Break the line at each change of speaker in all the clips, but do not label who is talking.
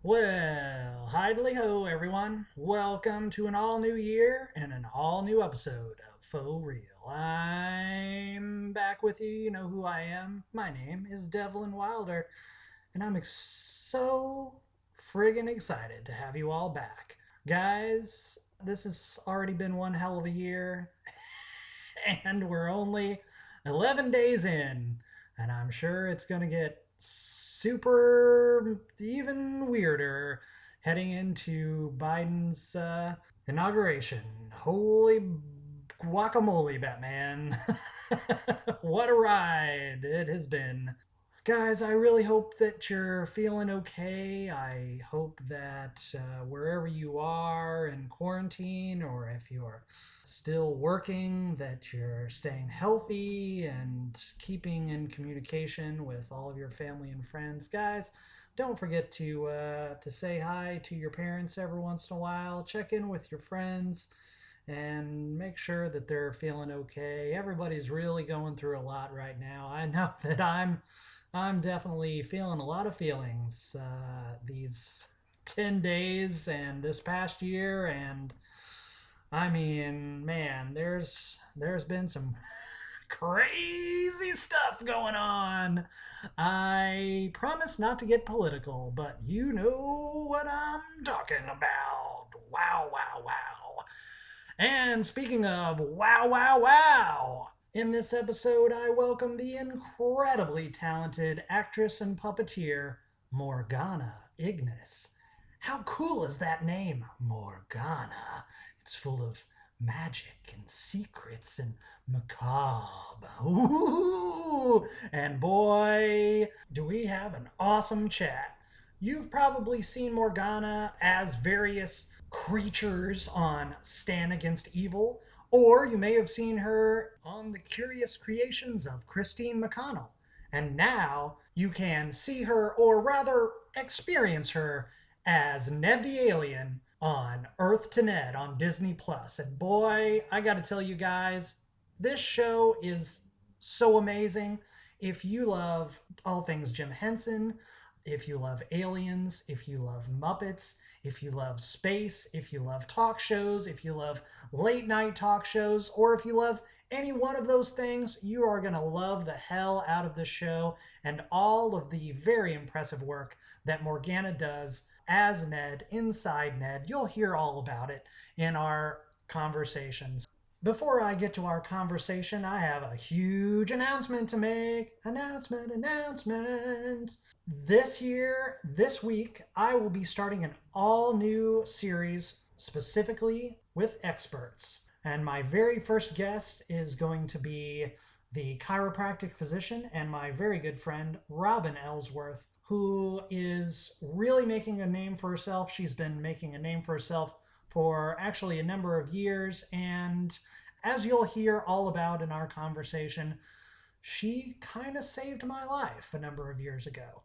Well, hidely ho, everyone. Welcome to an all new year and an all new episode of Faux Real. I'm back with you. You know who I am. My name is Devlin Wilder, and so friggin' excited to have you all back. Guys, this has already been one hell of a year, and we're only 11 days in, and I'm sure it's going to get super even weirder heading into Biden's inauguration. Holy guacamole, Batman. What a ride it has been. Guys, I really hope that you're feeling okay. I hope that wherever you are in quarantine or if you're still working, that you're staying healthy and keeping in communication with all of your family and friends. Guys, don't forget to say hi to your parents every once in a while. Check in with your friends and make sure that they're feeling okay. Everybody's really going through a lot right now. I know that I'm definitely feeling a lot of feelings these 10 days and this past year. And I mean, man, there's been some crazy stuff going on. I promise not to get political, but you know what I'm talking about. Wow, wow, wow. And speaking of wow, wow, wow, in this episode, I welcome the incredibly talented actress and puppeteer, Morgana Ignis. How cool is that name, Morgana? It's full of magic and secrets and macabre. Ooh, and boy, do we have an awesome chat. You've probably seen Morgana as various creatures on Stan Against Evil, or you may have seen her on the curious creations of Christine McConnell. And now you can see her, or rather experience her, as Ned the Alien on Earth to Ned on Disney Plus. And boy, I gotta tell you guys, this show is so amazing. If you love all things Jim Henson, if you love aliens, if you love Muppets, if you love space, if you love talk shows, if you love late night talk shows, or if you love any one of those things, you are going to love the hell out of this show and all of the very impressive work that Morgana does as Ned, inside Ned. You'll hear all about it in our conversations. Before I get to our conversation, I have a huge announcement to make. Announcement. This week, I will be starting an all new series specifically with experts. And my very first guest is going to be the chiropractic physician and my very good friend, Robin Ellsworth, who is really making a name for herself. She's been making a name for herself for actually a number of years. And as you'll hear all about in our conversation, she kind of saved my life a number of years ago.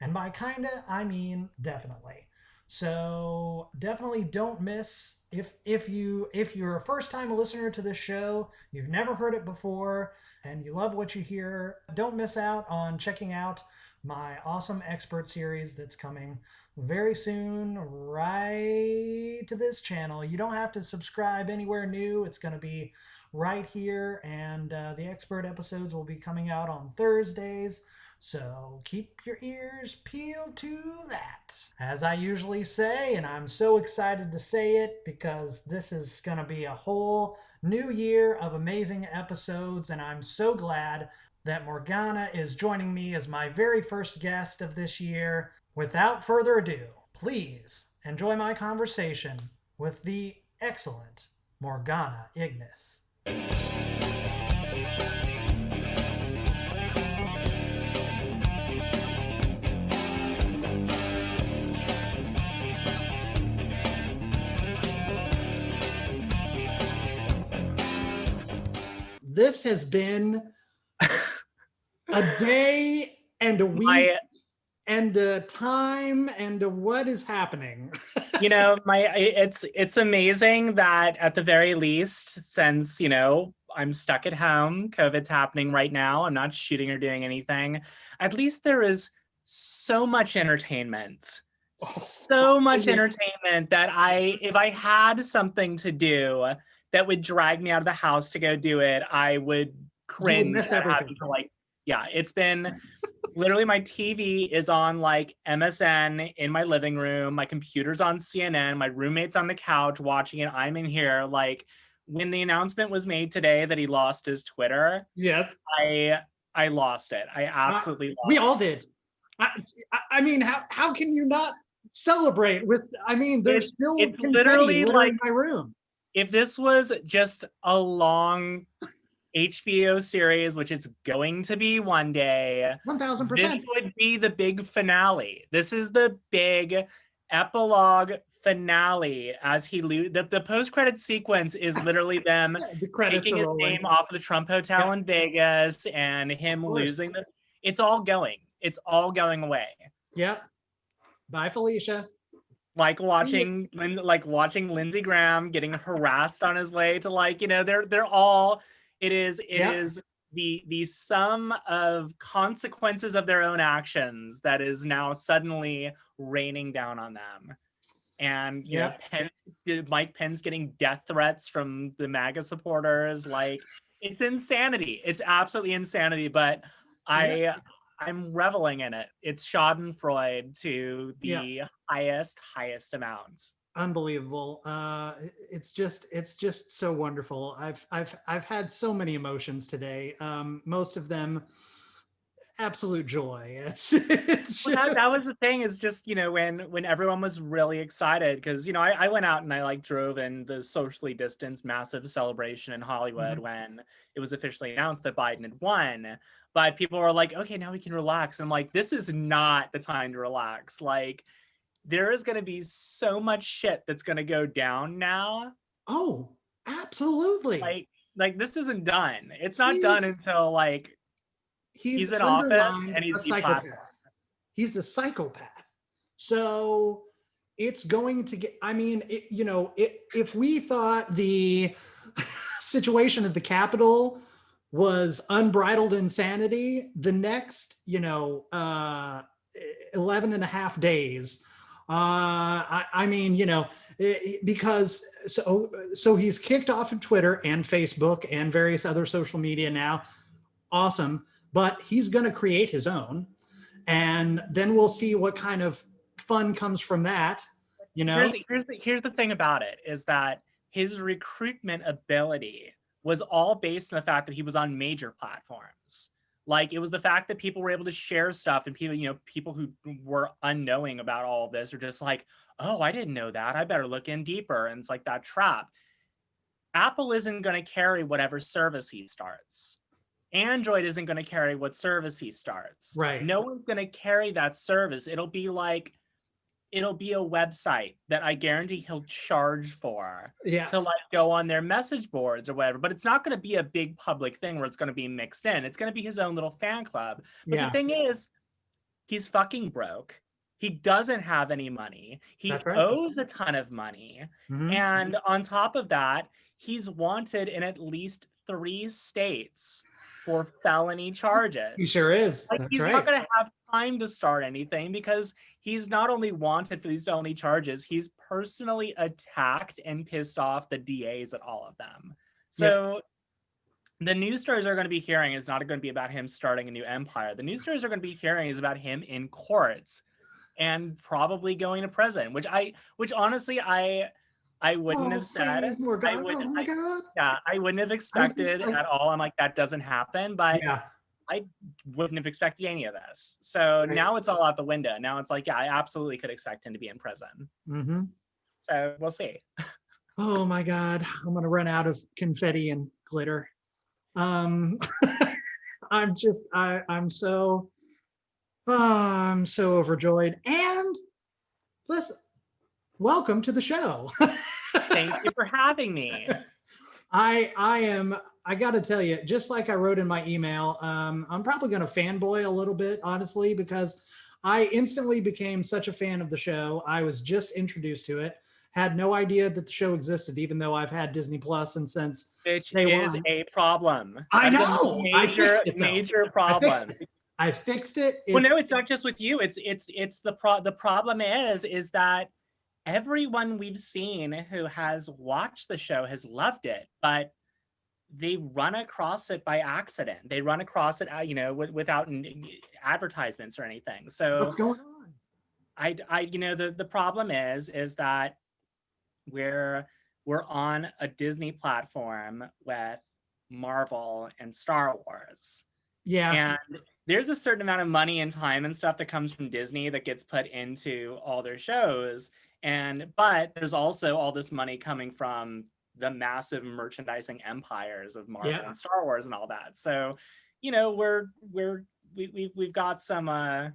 And by kinda, I mean definitely. So definitely don't miss if you're a first time listener to this show, you've never heard it before, and you love what you hear, don't miss out on checking out my awesome expert series that's coming very soon right to this channel. You don't have to subscribe anywhere new. It's going to be right here, and the expert episodes will be coming out on Thursdays. So keep your ears peeled to that. As I usually say, and I'm so excited to say it because this is going to be a whole new year of amazing episodes, and I'm so glad that Morgana is joining me as my very first guest of this year. Without further ado, please enjoy my conversation with the excellent Morgana Ignis. This has been a day and a week and a time and a what is happening.
It's amazing that at the very least, since I'm stuck at home, COVID's happening right now, I'm not shooting or doing anything, at least there is so much entertainment so much entertainment that if I had something to do that would drag me out of the house to go do it, I would cringe
miss
at
everything.
having to yeah, it's been literally my TV is on like MSN in my living room, my computer's on CNN, my roommate's on the couch watching it. I'm in here. Like when the announcement was made today that he lost his Twitter,
yes,
I lost it. I absolutely lost
we all did. I mean, how can you not celebrate with? I mean, there's still
it's
confetti
literally like
in my room.
If this was just a long HBO series, which it's going to be one day,
1000%.
this would be the big finale. This is the big epilogue finale as he the post-credit sequence is literally them
the credits
taking his name off of the Trump Hotel in Vegas and him losing the. It's all going away.
Yep. Bye, Felicia.
Like watching Lindsey Graham getting harassed on his way to they're all it is the sum of consequences of their own actions that is now suddenly raining down on them. And you know, Mike Pence getting death threats from the MAGA supporters. Like, it's insanity. It's absolutely insanity. But I'm reveling in it. It's Schadenfreude to the highest amount.
Unbelievable. It's just so wonderful. I've had so many emotions today. Most of them absolute joy. It's
that was the thing. Is just, you know, when everyone was really excited, because, you know, I went out and I like drove in the socially distanced massive celebration in Hollywood when it was officially announced that Biden had won. But people were like, okay, now we can relax. And I'm like, this is not the time to relax. Like, there is going to be so much shit that's going to go down now.
Oh, absolutely.
Like this isn't done. It's not done until like he's in office and he's a psychopath.
He's a psychopath. So it's going to get, I mean, if we thought the situation at the Capitol was unbridled insanity, the next, 11 and a half days, I mean, because so he's kicked off of Twitter and Facebook and various other social media now. Awesome. But he's going to create his own. And then we'll see what kind of fun comes from that.
Here's the thing about it is that his recruitment ability was all based on the fact that he was on major platforms. Like, it was the fact that people were able to share stuff, and people who were unknowing about all of this are just like, oh, I didn't know that. I better look in deeper. And it's like that trap. Apple isn't going to carry whatever service he starts. Android isn't going to carry what service he starts.
Right.
No one's going to carry that service. It'll be a website that I guarantee he'll charge for to like go on their message boards or whatever. But it's not going to be a big public thing where it's going to be mixed in. It's going to be his own little fan club. But the thing is, he's fucking broke. He doesn't have any money. He owes a ton of money. And on top of that, he's wanted in at least 3 states for felony charges.
He sure is.
Like, he's not going to have time to start anything because he's not only wanted for these felony charges, he's personally attacked and pissed off the DAs at all of them. So the news stories are going to be hearing is not going to be about him starting a new empire. The news stories are going to be hearing is about him in courts and probably going to prison, which honestly I wouldn't have said. I wouldn't have expected at all. I'm like, that doesn't happen, but I wouldn't have expected any of this. So now it's all out the window. Now it's like, I absolutely could expect him to be in prison. So we'll see.
Oh my God, I'm gonna run out of confetti and glitter. I'm so overjoyed. And listen, welcome to the show.
Thank you for having me.
I got to tell you, just like I wrote in my email, I'm probably going to fanboy a little bit, honestly, because I instantly became such a fan of the show. I was just introduced to it, had no idea that the show existed, even though I've had Disney Plus and since
day one. It is a problem.
I know.
Major problem.
I fixed it.
Well, no, it's not just with you. It's the problem is that everyone we've seen who has watched the show has loved it, but they run across it by accident. They run across it, without advertisements or anything. So
what's going on?
the problem is that we're on a Disney platform with Marvel and Star Wars.
Yeah.
And there's a certain amount of money and time and stuff that comes from Disney that gets put into all their shows. But there's also all this money coming from the massive merchandising empires of Marvel and Star Wars and all that. So, we've got some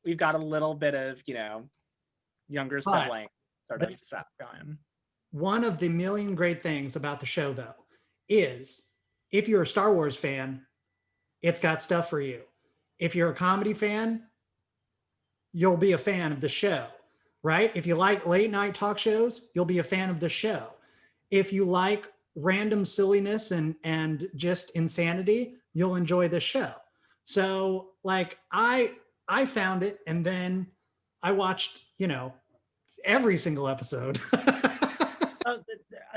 we've got a little bit of, younger sibling sort of stuff going.
One of the million great things about the show, though, is if you're a Star Wars fan, it's got stuff for you. If you're a comedy fan, you'll be a fan of the show, right? If you like late night talk shows, you'll be a fan of the show. If you like random silliness and just insanity, you'll enjoy the show. So like I found it, and then I watched, every single episode.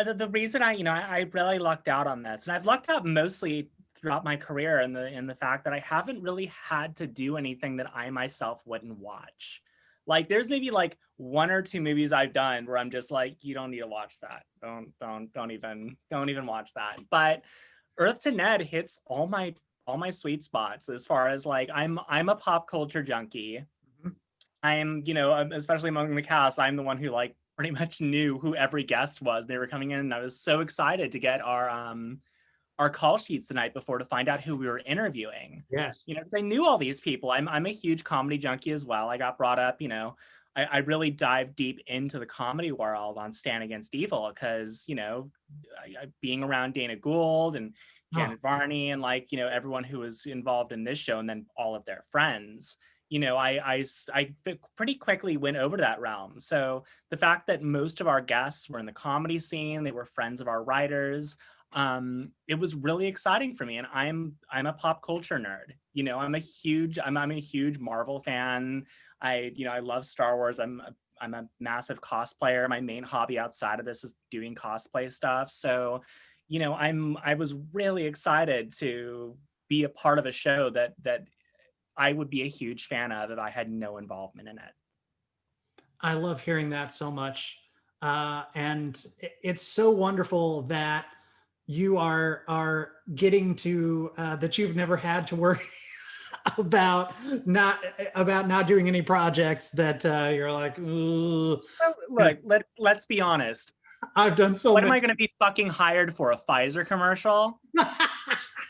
The reason I really lucked out on this, and I've lucked out mostly throughout my career in the fact that I haven't really had to do anything that I myself wouldn't watch. Like there's maybe like 1 or 2 movies I've done where I'm just like, you don't need to watch that. Don't even watch that. But Earth to Ned hits all my sweet spots as far as like I'm a pop culture junkie. I'm, especially among the cast, I'm the one who like pretty much knew who every guest was. They were coming in, and I was so excited to get our call sheets the night before to find out who we were interviewing.
Yes.
Because I knew all these people. I'm a huge comedy junkie as well. I got brought up, I really dived deep into the comedy world on Stan Against Evil because, being around Dana Gould and Janet Varney and like, everyone who was involved in this show, and then all of their friends, I pretty quickly went over to that realm. So the fact that most of our guests were in the comedy scene, they were friends of our writers, it was really exciting for me. And I'm a pop culture nerd. I'm a huge Marvel fan. I love Star Wars. I'm a massive cosplayer. My main hobby outside of this is doing cosplay stuff. So, I was really excited to be a part of a show that I would be a huge fan of if I had no involvement in it.
I love hearing that so much. And it's so wonderful that you are getting to that you've never had to worry about not doing any projects that you're like, ugh.
Look, let's be honest.
I've done so
What am I going to be fucking hired for, a Pfizer commercial?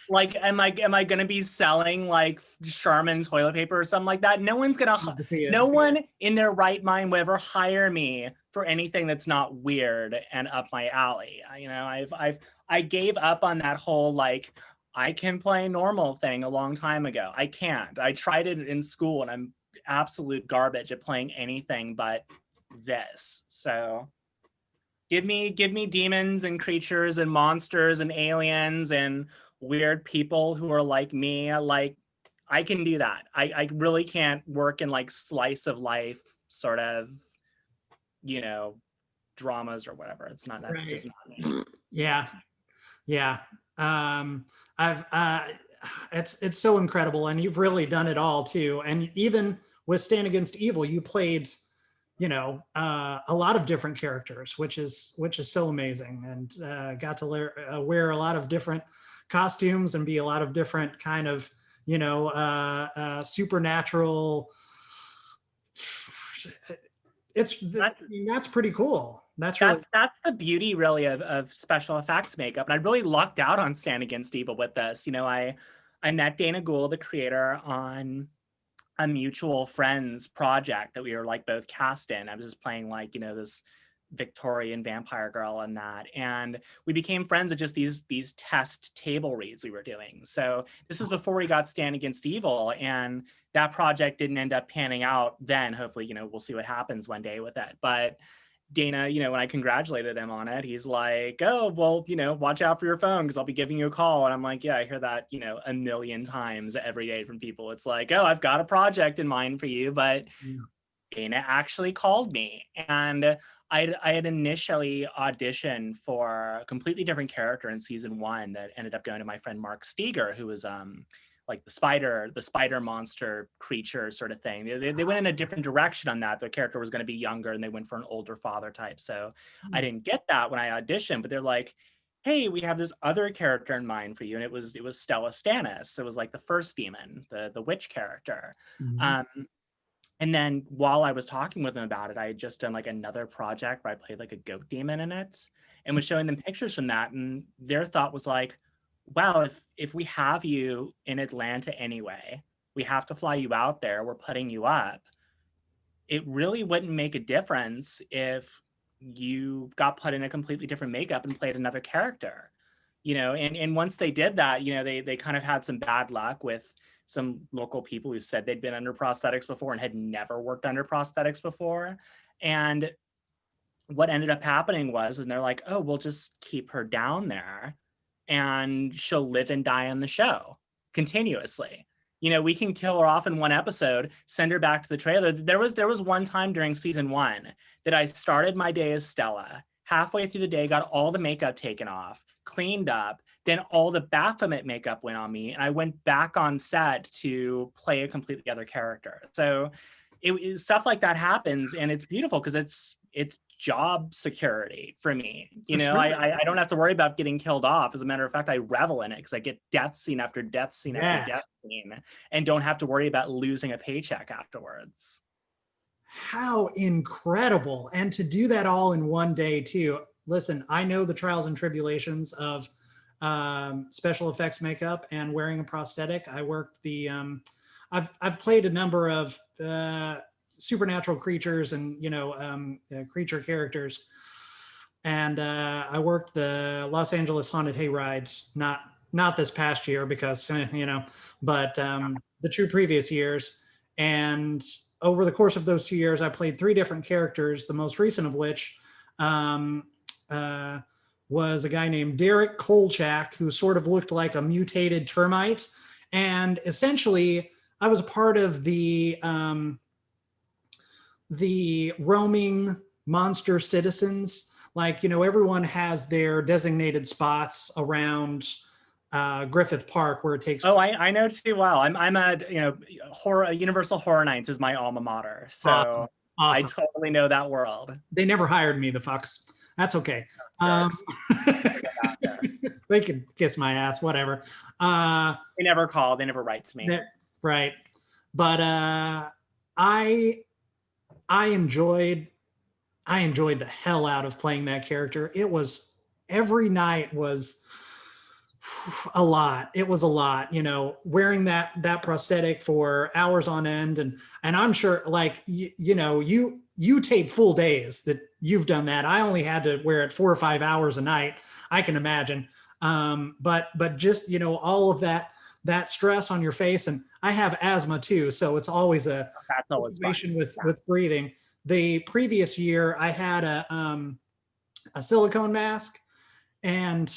Like, am I going to be selling like Charmin toilet paper or something like that? No one's going to, no one in their right mind would ever hire me for anything that's not weird and up my alley. I gave up on that whole, like, I can play normal thing a long time ago. I can't. I tried it in school and I'm absolute garbage at playing anything but this. So give me demons and creatures and monsters and aliens and weird people who are like me. Like, I can do that. I really can't work in like slice of life sort of, dramas or whatever. It's not, that's just not me.
Yeah. It's so incredible, and you've really done it all too. And even with Stand Against Evil, you played, a lot of different characters, which is so amazing, and got to wear a lot of different costumes and be a lot of different kind of, supernatural. That's pretty cool. That's
the beauty really of special effects makeup. And I really lucked out on Stand Against Evil with this. I met Dana Gould, the creator, on a mutual friends project that we were like both cast in. I was just playing like, this Victorian vampire girl and that. And we became friends at just these test table reads we were doing. So this is before we got Stand Against Evil, and that project didn't end up panning out then. Hopefully, we'll see what happens one day with it. But Dana, when I congratulated him on it, he's like, oh, well, watch out for your phone because I'll be giving you a call. And I'm like, yeah, I hear that, a million times every day from people. It's like, oh, I've got a project in mind for you, but Dana actually called me. And I had initially auditioned for a completely different character in season 1 that ended up going to my friend Mark Steger, who was like the spider monster creature sort of thing. They went in a different direction on that. The character was going to be younger and they went for an older father type. So I didn't get that when I auditioned, but they're like, hey, we have this other character in mind for you. And it was Stella Stannis. It was like the first demon, the witch character. And then while I was talking with them about it, I had just done like another project where I played like a goat demon in it and was showing them pictures from that. And their thought was like, wow, if we have you in Atlanta anyway, we have to fly you out there, we're putting you up. It really wouldn't make a difference if you got put in a completely different makeup and played another character. And once they did that, they kind of had some bad luck with some local people who said they'd been under prosthetics before and had never worked under prosthetics before. And what ended up happening was, and they're like, oh, we'll just keep her down there and she'll live and die on the show continuously. We can kill her off in one episode, send her back to the trailer. There was one time during season 1 that I started my day as Stella. Halfway through the day, got all the makeup taken off, cleaned up, then all the Baphomet makeup went on me, and I went back on set to play a completely other character. So stuff like that happens, and it's beautiful because it's job security for me.
Sure.
I don't have to worry about getting killed off. As a matter of fact, I revel in it because I get death scene after death scene after death scene and don't have to worry about losing a paycheck afterwards.
How incredible. And to do that all in one day too. Listen, I know the trials and tribulations of special effects makeup and wearing a prosthetic. I worked I've played a number of supernatural creatures and creature characters, and I worked the Los Angeles haunted hayrides, not this past year because but the 2 previous years. And over the course of those 2 years, I played 3 different characters, the most recent of which was a guy named Derek Kolchak, who sort of looked like a mutated termite. And essentially, I was a part of the roaming monster citizens. Like, everyone has their designated spots around Griffith Park where it takes.
Oh, I know too well. I'm a Universal Horror Nights is my alma mater, so awesome. I totally know that world.
They never hired me, the fucks. That's okay. They can kiss my ass, whatever.
They never call. They never write to me.
Right, but I enjoyed the hell out of playing that character. It was every night was a lot. It was a lot, wearing that prosthetic for hours on end. And I'm sure like, you tape full days that you've done that. I only had to wear it 4 or 5 hours a night. I can imagine. But just, all of that stress on your face, and I have asthma too. So it's always a situation with breathing. The previous year I had a silicone mask, and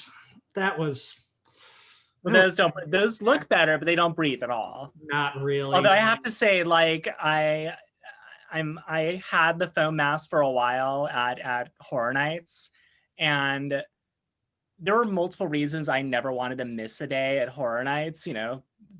that was,
those look better, but they don't breathe at all.
Not really.
Although I have to say, like, I had the foam mask for a while at Horror Nights, and there were multiple reasons I never wanted to miss a day at Horror Nights.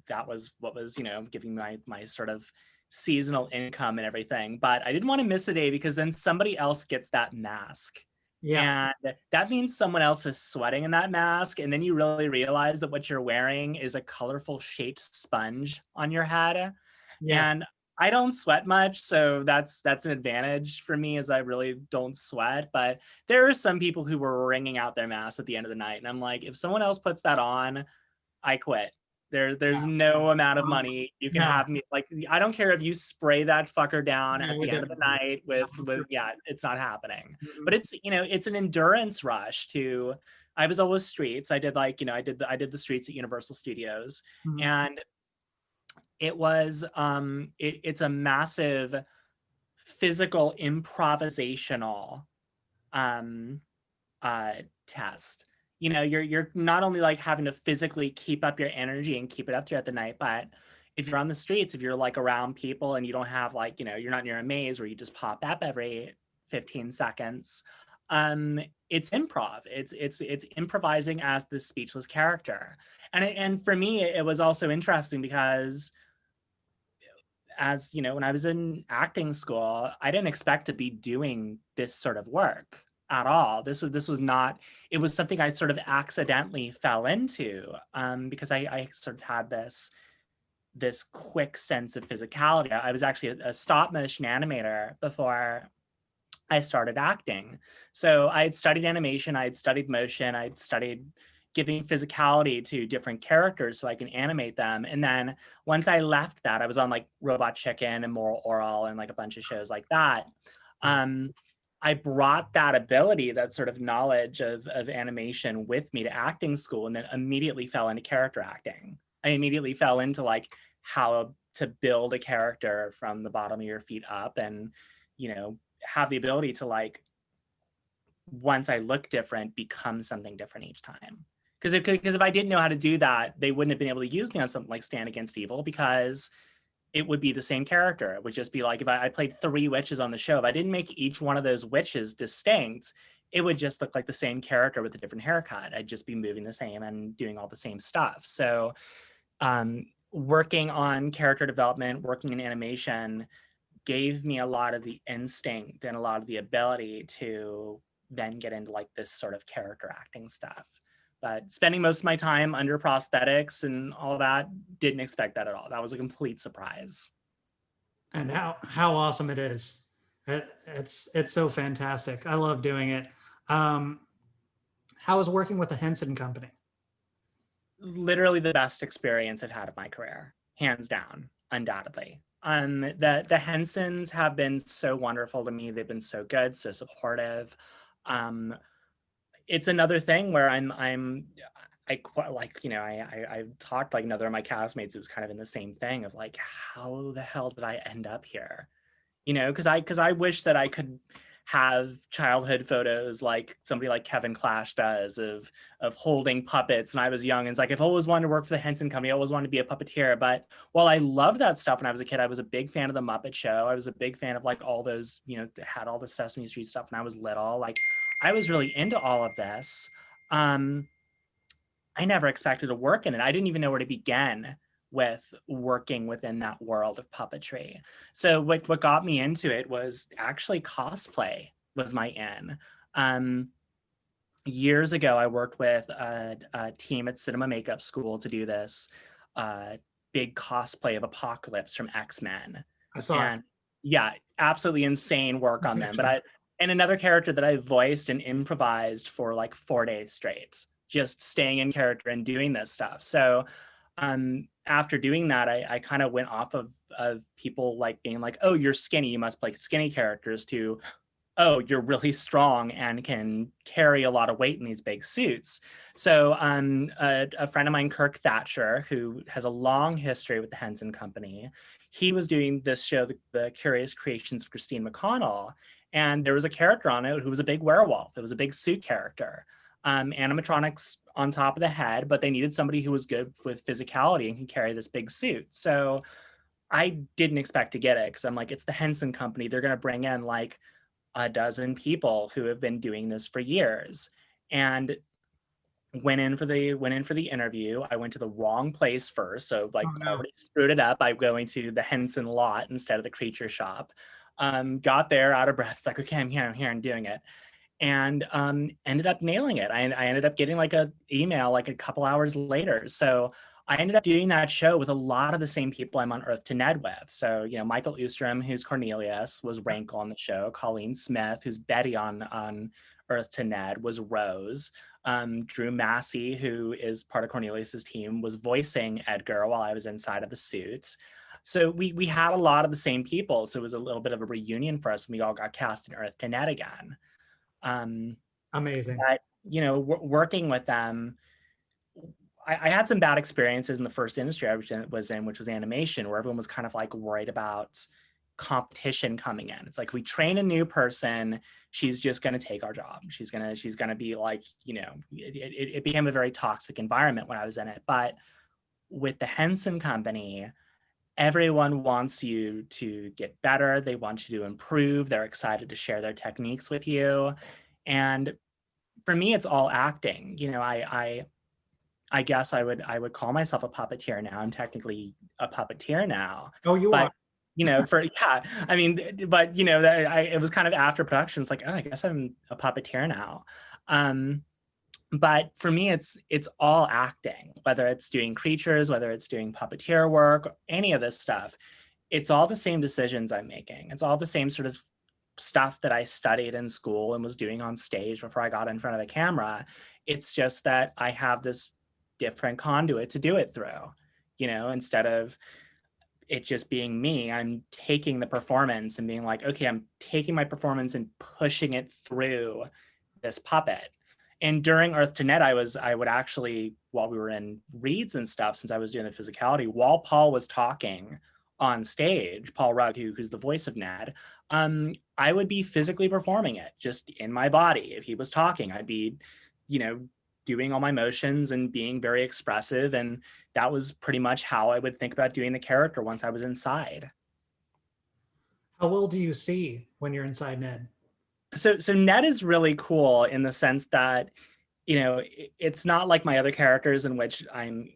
That was what was, giving my sort of seasonal income and everything. But I didn't want to miss a day because then somebody else gets that mask. Yeah. And that means someone else is sweating in that mask. And then you really realize that what you're wearing is a colorful shaped sponge on your head. Yes. And I don't sweat much, so that's an advantage for me, as I really don't sweat. But there are some people who were wringing out their masks at the end of the night. And I'm like, if someone else puts that on, I quit. There's no amount of money you can have me. Like, I don't care if you spray that fucker down at the end of the night with it's not happening. But it's, it's an endurance rush to, I was always streets. I did I did the streets at Universal Studios, and it was, it's a massive physical improvisational um, test. You know, you're not only like having to physically keep up your energy and keep it up throughout the night, but if you're on the streets, if you're like around people and you don't have like, you know, you're not near a maze where you just pop up every 15 seconds, um, it's improv. It's improvising as the speechless character. And for me, it was also interesting because as you know, when I was in acting school, I didn't expect to be doing this sort of work at all. This was not. It was something I sort of accidentally fell into because I sort of had this quick sense of physicality. I was actually a stop motion animator before I started acting. So I had studied animation, I had studied motion, I had studied giving physicality to different characters so I can animate them. And then once I left that, I was on like Robot Chicken and Moral Oral and like a bunch of shows like that. I brought that ability, that sort of knowledge of animation with me to acting school, and then immediately fell into character acting. I immediately fell into like how to build a character from the bottom of your feet up, and you know, have the ability to like, once I look different, become something different each time. Because if I didn't know how to do that, they wouldn't have been able to use me on something like Stand Against Evil, because it would be the same character. It would just be like if I played 3 witches on the show, if I didn't make each one of those witches distinct, it would just look like the same character with a different haircut. I'd just be moving the same and doing all the same stuff. So working on character development, working in animation gave me a lot of the instinct and a lot of the ability to then get into like this sort of character acting stuff. But spending most of my time under prosthetics and all that, didn't expect that at all. That was a complete surprise.
And how awesome it is. It's so fantastic. I love doing it. Um, how is working with the Henson Company?
Literally the best experience I've had of my career, hands down, undoubtedly. The Hensons have been so wonderful to me. They've been so good, so supportive. Um, it's another thing where I quite like, you know, I talked like another of my castmates who was kind of in the same thing of like, how the hell did I end up here? You know, because I wish that I could have childhood photos like somebody like Kevin Clash does of holding puppets. And I was young, and it's like I've always wanted to work for the Henson Company. I always wanted to be a puppeteer. But while I loved that stuff when I was a kid, I was a big fan of the Muppet Show. I was a big fan of like all those, you know, had all the Sesame Street stuff when I was little. Like I was really into all of this. Um, I never expected to work in it. I didn't even know where to begin with working within that world of puppetry. So what got me into it was actually cosplay was my in. Years ago, I worked with a team at Cinema Makeup School to do this uh, big cosplay of Apocalypse from X-Men.
I saw it.
And yeah, absolutely insane work on them. But
Fiction.
and another character that I voiced and improvised for like 4 days straight, just staying in character and doing this stuff. So after doing that, I kind of went off of people like being like, oh, you're skinny, you must play skinny characters, to oh, you're really strong and can carry a lot of weight in these big suits. So a friend of mine, Kirk Thatcher, who has a long history with the Henson Company, he was doing this show, the Curious Creations of Christine McConnell, and there was a character on it who was a big werewolf. It was a big suit character. Animatronics on top of the head, but they needed somebody who was good with physicality and can carry this big suit. So I didn't expect to get it because I'm like, it's the Henson Company. They're going to bring in like a dozen people who have been doing this for years, and went in for the interview. I went to the wrong place first, so like
Oh no.
already screwed it up by going to the Henson lot instead of the creature shop. Got there out of breath. It's like, okay, I'm here, I'm doing it, and ended up nailing it. I ended up getting like a email like a couple hours later. So I ended up doing that show with a lot of the same people I'm on Earth to Ned with. So, you know, Michael Ostrom, who's Cornelius, was Rankle on the show. Colleen Smith, who's Betty on Earth to Ned, was Rose. Drew Massey, who is part of Cornelius's team, was voicing Edgar while I was inside of the suit. So we had a lot of the same people. So it was a little bit of a reunion for us when we all got cast in Earth to Ned again.
Amazing.
But you know, working with them, I had some bad experiences in the first industry I was in, which was animation, where everyone was kind of like worried about competition coming in. It's like, we train a new person, she's just going to take our job. She's going to be like, it became a very toxic environment when I was in it. But with the Henson company, everyone wants you to get better. They want you to improve. They're excited to share their techniques with you. And for me, it's all acting. I guess I would call myself a puppeteer now. I'm technically a puppeteer now.
Oh, you
But
are.
I mean, but it was kind of after production. It's like, oh, I guess I'm a puppeteer now. But for me, it's all acting, whether it's doing creatures, whether it's doing puppeteer work, any of this stuff. It's all the same decisions I'm making. It's all the same sort of stuff that I studied in school and was doing on stage before I got in front of a camera. It's just that I have this different conduit to do it through, instead of it just being me. I'm taking the performance and being like, okay, I'm taking my performance and pushing it through this puppet. And during Earth to Net, I would actually, while we were in reads and stuff, since I was doing the physicality, while Paul was talking on stage, Paul Rugg, who's the voice of Ned, I would be physically performing it just in my body. If he was talking, I'd be, doing all my motions and being very expressive. And that was pretty much how I would think about doing the character once I was inside.
How well do you see when you're inside Ned?
So Ned is really cool in the sense that, it's not like my other characters in which I'm,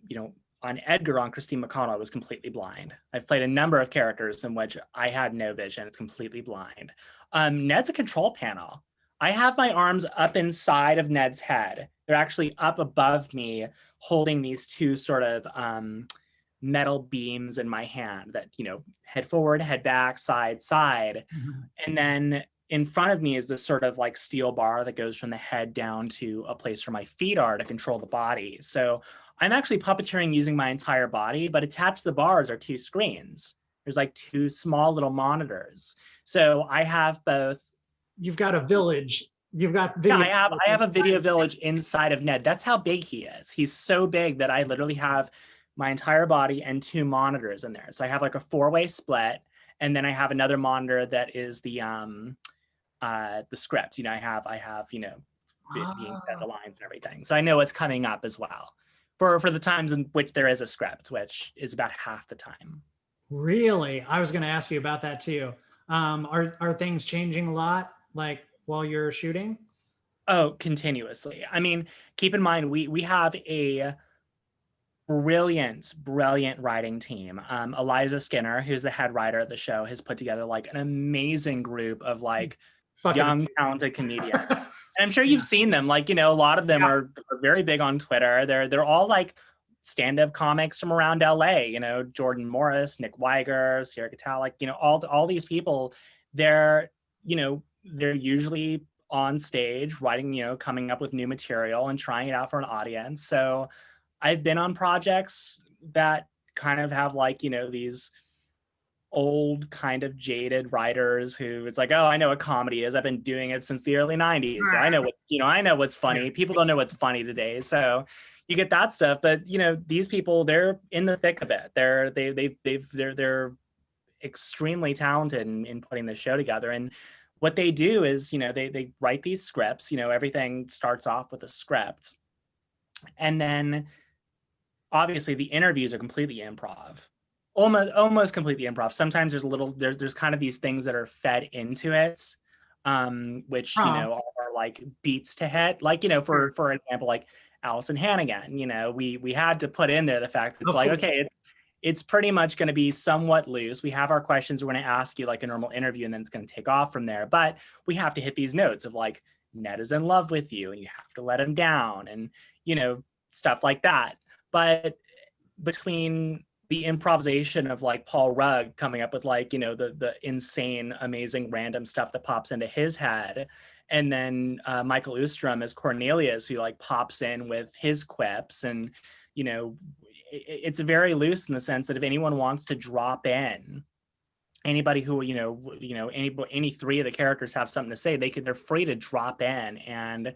on Edgar, on Christine McConnell, I was completely blind. I've played a number of characters in which I had no vision. It's completely blind. Ned's a control panel. I have my arms up inside of Ned's head. They're actually up above me, holding these two sort of metal beams in my hand that, head forward, head back, side, side.
Mm-hmm.
And then in front of me is this sort of like steel bar that goes from the head down to a place where my feet are to control the body. So I'm actually puppeteering using my entire body, but attached to the bars are two screens. There's like two small little monitors. So I have both.
You've got a village. You've got video.
Yeah, I have a video village inside of Ned. That's how big he is. He's so big that I literally have my entire body and two monitors in there. So I have like a 4-way split, and then I have another monitor that is the script. I have being said, the lines and everything. So I know what's coming up as well for the times in which there is a script, which is about half the time.
Really? I was going to ask you about that too. Are things changing a lot, like while you're shooting?
Oh, continuously. I mean, keep in mind, we have a brilliant writing team. Eliza Skinner, who's the head writer of the show, has put together like an amazing group of like young, talented comedians. And I'm sure you've seen them. Like, a lot of them are very big on Twitter. They're all like stand-up comics from around LA, Jordan Morris, Nick Weiger, Sierra Catalic, all these people. They're usually on stage writing, coming up with new material and trying it out for an audience. So I've been on projects that kind of have like, these old kind of jaded writers who it's like, oh, I know what comedy is. I've been doing it since the early 90s. So I know I know what's funny. People don't know what's funny today. So you get that stuff. But, these people, they're in the thick of it. They're extremely talented in putting the show together. And what they do is, they write these scripts, everything starts off with a script. And then obviously the interviews are completely improv, almost completely improv. Sometimes there's kind of these things that are fed into it, which, are like beats to hit, like, for example, like Allison Hannigan, we had to put in there the fact that it's like, okay, it's pretty much going to be somewhat loose. We have our questions. We're going to ask you like a normal interview, and then it's going to take off from there. But we have to hit these notes of like, Ned is in love with you and you have to let him down, and, stuff like that. But between the improvisation of like Paul Rugg coming up with like, the insane, amazing, random stuff that pops into his head, and then Michael Ostrom as Cornelius, who like pops in with his quips, and, it's very loose in the sense that if anyone wants to drop in, anybody who, any three of the characters have something to say, they're free to drop in and,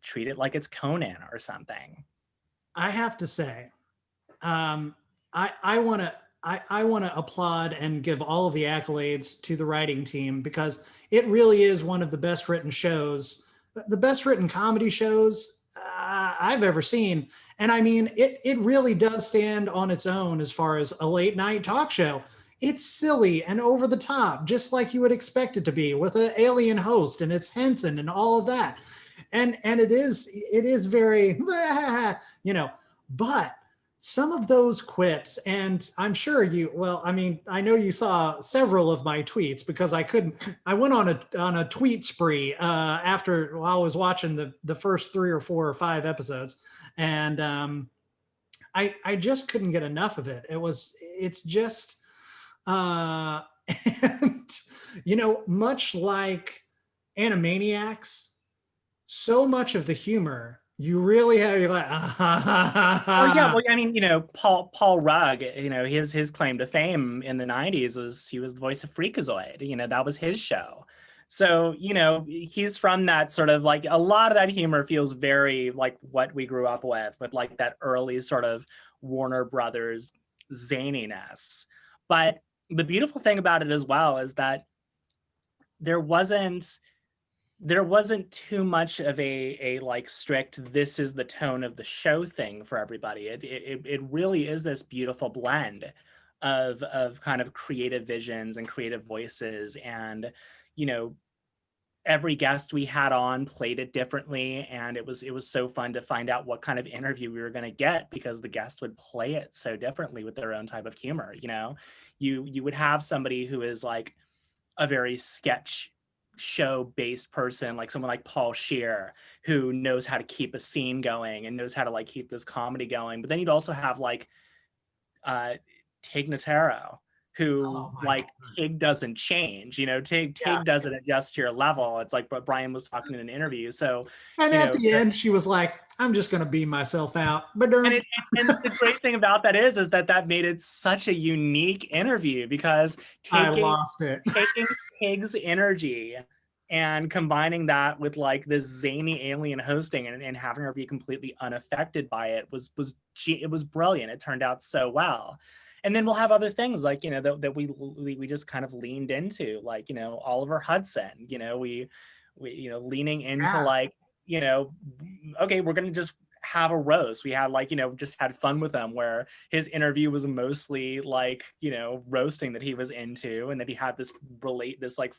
treat it like it's Conan or something.
I have to say, I want to I want to applaud and give all of the accolades to the writing team, because it really is one of the best written shows, the best written comedy shows I've ever seen. And I mean, it really does stand on its own as far as a late night talk show. It's silly and over the top, just like you would expect it to be, with an alien host and it's Henson and all of that. And it is very, but some of those quips, and I'm sure well, I mean, I know you saw several of my tweets, because I went on a tweet spree after, while I was watching the first 3 or 4 or 5 episodes, and I just couldn't get enough of it. It's just uh and much like Animaniacs, so much of the humor you really have, you're like,
Well, yeah, well, I mean, Paul Rudd, his claim to fame in the 90s was he was the voice of Freakazoid. That was his show. So, he's from that sort of, like, a lot of that humor feels very like what we grew up with like that early sort of Warner Brothers zaniness. But the beautiful thing about it as well is that there wasn't too much of a like strict, this is the tone of the show thing for everybody. It really is this beautiful blend of kind of creative visions and creative voices, and every guest we had on played it differently, and it was so fun to find out what kind of interview we were going to get, because the guest would play it so differently with their own type of humor. You would have somebody who is like a very sketch show based person, like someone like Paul Scheer, who knows how to keep a scene going and knows how to like keep this comedy going. But then you'd also have like Tig Notaro,
oh
who
my
like
God.
Tig doesn't change, Tig doesn't adjust to your level. It's like what Brian was talking in an interview. So,
And
you
at
know,
the end, she was like, I'm just going to beam myself out. But
and the great thing about that is that made it such a unique interview, because
I
taking
lost it.
taking Tig's energy and combining that with like this zany alien hosting, and having her be completely unaffected by it it was brilliant. It turned out so well. And then we'll have other things like, that we just kind of leaned into, like, Oliver Hudson, we leaning into
Yeah.
like, okay, we're going to just have a roast. We had like, just had fun with him, where his interview was mostly like, roasting that he was into, and that he had this like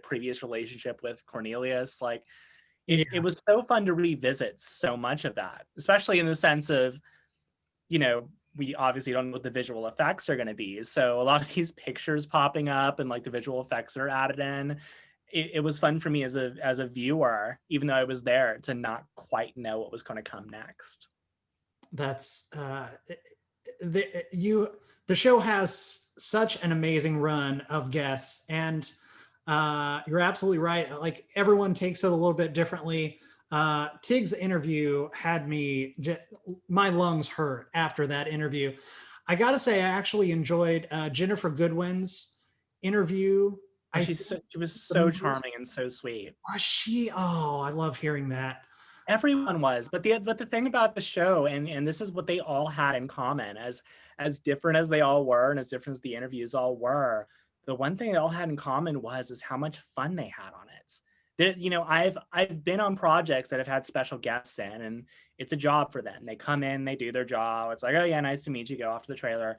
previous relationship with Cornelius. Like it
Yeah.
was so fun to revisit so much of that, especially in the sense of, we obviously don't know what the visual effects are going to be. So a lot of these pictures popping up and like the visual effects that are added in, it was fun for me as a viewer, even though I was there, to not quite know what was going to come next.
That's the show has such an amazing run of guests, and you're absolutely right. Like, everyone takes it a little bit differently. Tig's interview had my lungs hurt after that interview. I gotta say, I actually enjoyed Jennifer Goodwin's interview.
Oh,
I
she was
the
so
most
charming and so sweet.
was she? Oh, I love hearing that.
Everyone was, but the thing about the show, and this is what they all had in common, as different as they all were, and as different as the interviews all were, the one thing they all had in common is how much fun they had on it. I've been on projects that have had special guests in, and it's a job for them. They come in, they do their job. It's like, oh yeah, nice to meet you. Go off to the trailer.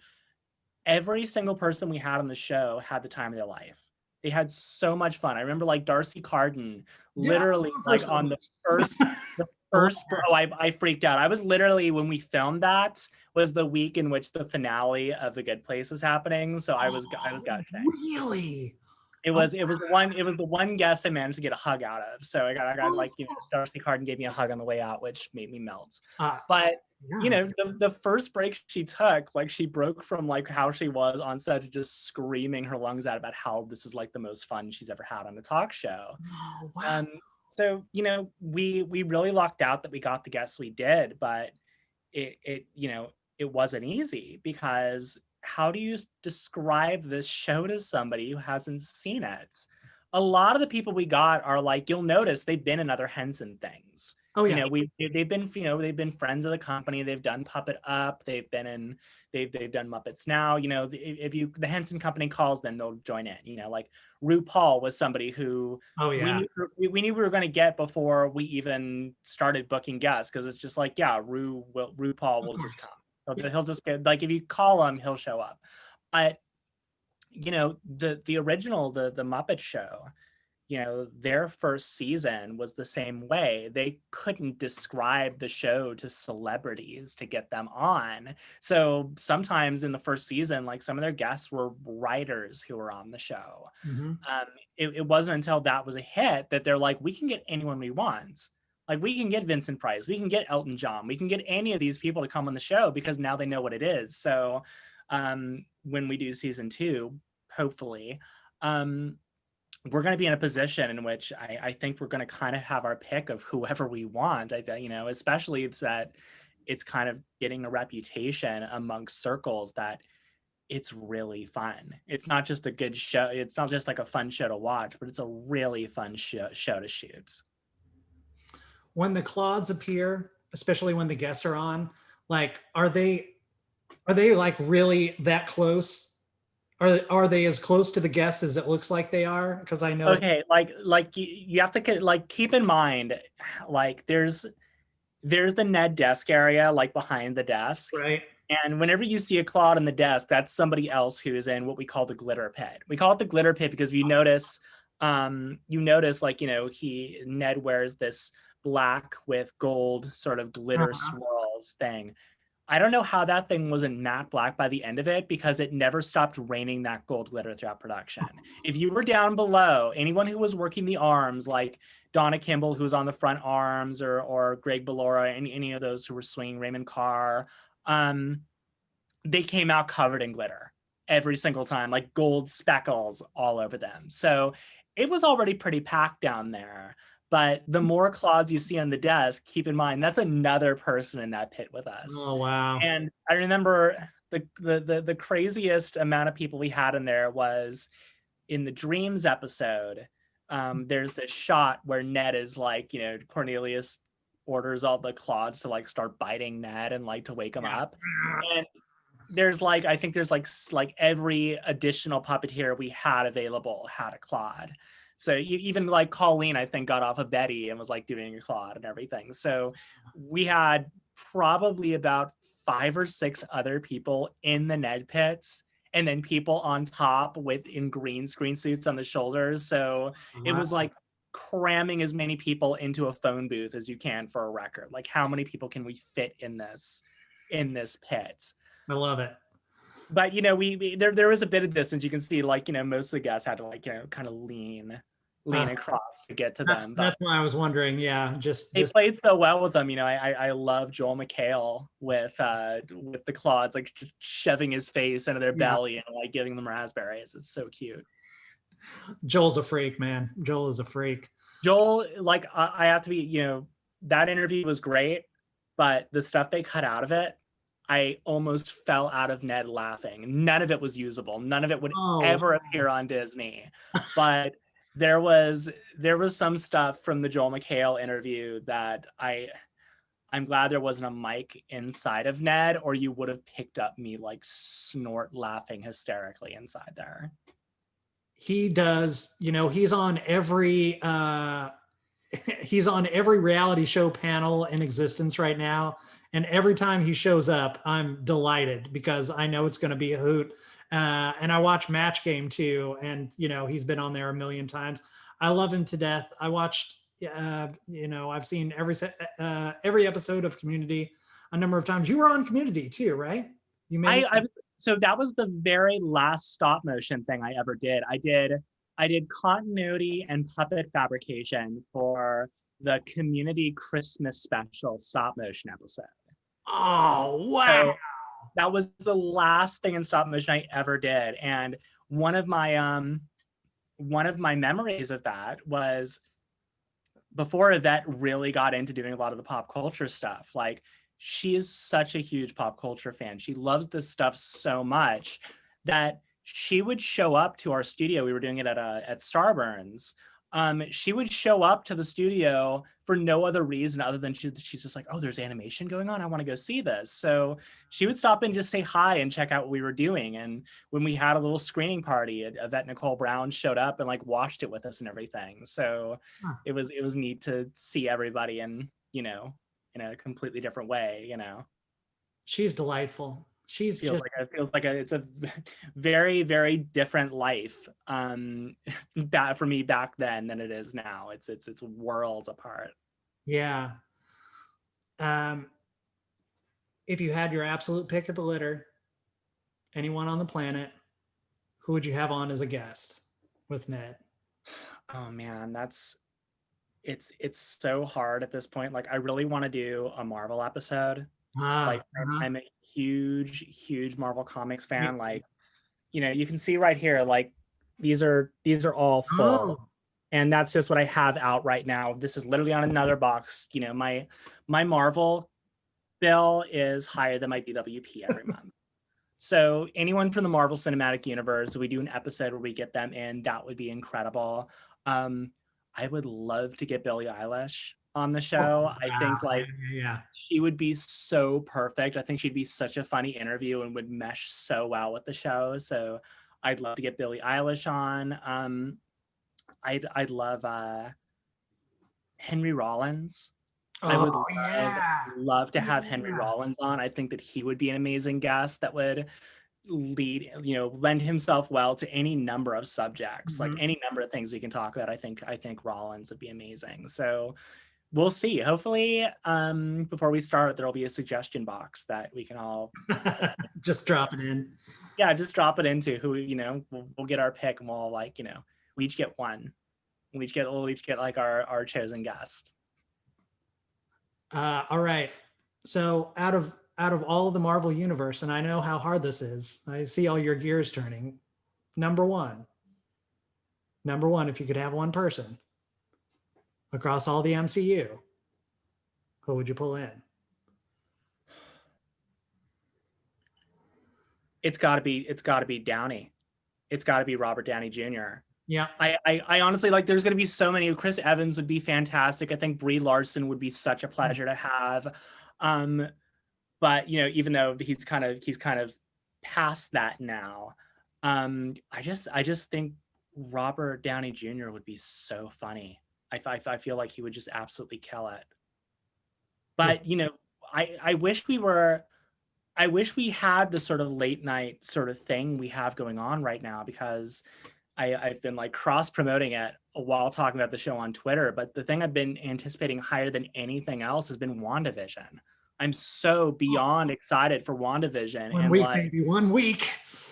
Every single person we had on the show had the time of their life. They had so much fun. I remember like Darcy Carden,
Yeah,
literally like on the
I love
first, oh, I freaked out. I was literally, when we filmed that, was the week in which the finale of The Good Place was happening. So I was
Oh,
gushing.
really?
It
Oh,
was the one guest I managed to get a hug out of. So I got like, Darcy Carden gave me a hug on the way out, which made me melt.
uh,
But
yeah.
the first break she took, like, she broke from like how she was on set to just screaming her lungs out about how this is like the most fun she's ever had on a talk show.
Oh, wow.
So we really lucked out that we got the guests we did, but it wasn't easy, because how do you describe this show to somebody who hasn't seen it? A lot of the people we got are like, you'll notice they've been in other Henson things.
Oh yeah.
They've been friends of the company. They've done Puppet Up. They've done Muppets Now. If the Henson company calls them, they'll join in. Like RuPaul was somebody who
Oh yeah.
we knew we were going to get before we even started booking guests, because it's just like, yeah, RuPaul will just come. He'll just get, like, if you call him, he'll show up. But the original, the Muppet Show, their first season was the same way. They couldn't describe the show to celebrities to get them on. So sometimes in the first season, like, some of their guests were writers who were on the show.
Mm-hmm.
It wasn't until that was a hit that they're like, we can get anyone we want. Like, we can get Vincent Price, we can get Elton John, we can get any of these people to come on the show, because now they know what it is. So when we do season 2, hopefully, we're going to be in a position in which I think we're going to kind of have our pick of whoever we want. Especially it's kind of getting a reputation amongst circles that it's really fun. It's not just a good show. It's not just like a fun show to watch, but it's a really fun show to shoot.
When the Claudes appear, especially when the guests are on, like, are they like really that close? Are they as close to the guests as it looks like they are? Because I know.
Okay, like you have to, like, keep in mind, like, there's the Ned desk area, like, behind the desk.
Right.
And whenever you see a Claude on the desk, that's somebody else who is in what we call the glitter pit. We call it the glitter pit because you notice, like, Ned wears this black with gold sort of glitter swirls thing. I don't know how that thing wasn't matte black by the end of it, because it never stopped raining that gold glitter throughout production. If you were down below, anyone who was working the arms, like Donna Kimball, who was on the front arms, or Greg Bellora, any of those who were swinging Raymond Carr, they came out covered in glitter every single time, like gold speckles all over them. So it was already pretty packed down there. But the more Claudes you see on the desk, keep in mind that's another person in that pit with us.
Oh wow.
And I remember the craziest amount of people we had in there was in the Dreams episode. There's this shot where Ned is like, Cornelius orders all the Claudes to, like, start biting Ned and, like, to wake him up. And there's, like, I think there's like every additional puppeteer we had available had a Claude. So even, like, Colleen, I think, got off of Betty and was, like, doing a Claude and everything. So we had probably about 5 or 6 other people in the Ned pits, and then people on top in green screen suits on the shoulders. So it was like cramming as many people into a phone booth as you can for a record. Like, how many people can we fit in this pit?
I love it.
But there was a bit of distance. You can see, like, most of the guests had to, like, kind of lean across to get to them.
That's why I was wondering. Yeah,
they played so well with them. I love Joel McHale with the Claudes, like, shoving his face into their belly and, like, giving them raspberries. It's so cute.
Joel's a freak, man. Joel is a freak.
Joel, like, I have to be, that interview was great, but the stuff they cut out of it, I almost fell out of Ned laughing. None of it was usable. None of it would ever appear on Disney. But there was some stuff from the Joel McHale interview that I'm glad there wasn't a mic inside of Ned, or you would have picked up me, like, snort laughing hysterically inside there.
He does, he's on every reality show panel in existence right now. And every time he shows up, I'm delighted, because I know it's going to be a hoot. And I watch Match Game too. And, he's been on there a million times. I love him to death. I watched, I've seen every episode of Community a number of times. You were on Community too, right?
So that was the very last stop motion thing I ever did. I did continuity and puppet fabrication for the Community Christmas special stop motion episode.
Oh, wow.
So that was the last thing in stop motion I ever did. And one of my memories of that was before Yvette really got into doing a lot of the pop culture stuff. Like, she is such a huge pop culture fan. She loves this stuff so much that she would show up to our studio. We were doing it at Starburns. she would show up to the studio for no other reason other than she's just like, oh, there's animation going on, I want to go see this. So she would stop and just say hi and check out what we were doing. And when we had a little screening party, Yvette Nicole Brown showed up and like watched it with us and everything. So it was neat to see everybody in, you know, in a completely different way, you know.
She's delightful. She's just
It's a very, very different life that for me back then than it is now. It's worlds apart.
Yeah. If you had your absolute pick of the litter, anyone on the planet, who would you have on as a guest with Ned?
Oh man, it's so hard at this point. Like I really want to do a Marvel episode. Like I'm a huge Marvel Comics fan. Like, you know, you can see right here, like these are all full. And that's just what I have out right now. This is literally on another box. You know, my Marvel bill is higher than my DWP every month. So anyone from the Marvel Cinematic Universe, we do an episode where we get them in, that would be incredible. I would love to get Billie Eilish on the show. I think like she would be so perfect. I think she'd be such a funny interview and would mesh so well with the show. So I'd love to get Billie Eilish on. I'd love Henry Rollins. I would love to have Henry Rollins on. I think that he would be an amazing guest that would lend himself well to any number of subjects, like any number of things we can talk about. I think Rollins would be amazing. So we'll see. Hopefully, before we start, there'll be a suggestion box that we can all
just drop it in.
Yeah, just drop it into who, we'll get our pick and we'll we each get one. We'll each get like our chosen guest.
All right. So out of all of the Marvel universe, and I know how hard this is, I see all your gears turning. Number one, if you could have one person across all the MCU, who would you pull in?
It's got to be Downey. It's got to be Robert Downey Jr.
Yeah.
I honestly, like, there's going to be so many. Chris Evans would be fantastic. I think Brie Larson would be such a pleasure to have. But even though he's kind of past that now, I just think Robert Downey Jr. would be so funny. I feel like he would just absolutely kill it. But I wish we had the sort of late night sort of thing we have going on right now, because I've been like cross promoting it while talking about the show on Twitter. But the thing I've been anticipating higher than anything else has been WandaVision. I'm so beyond excited for WandaVision.
One week.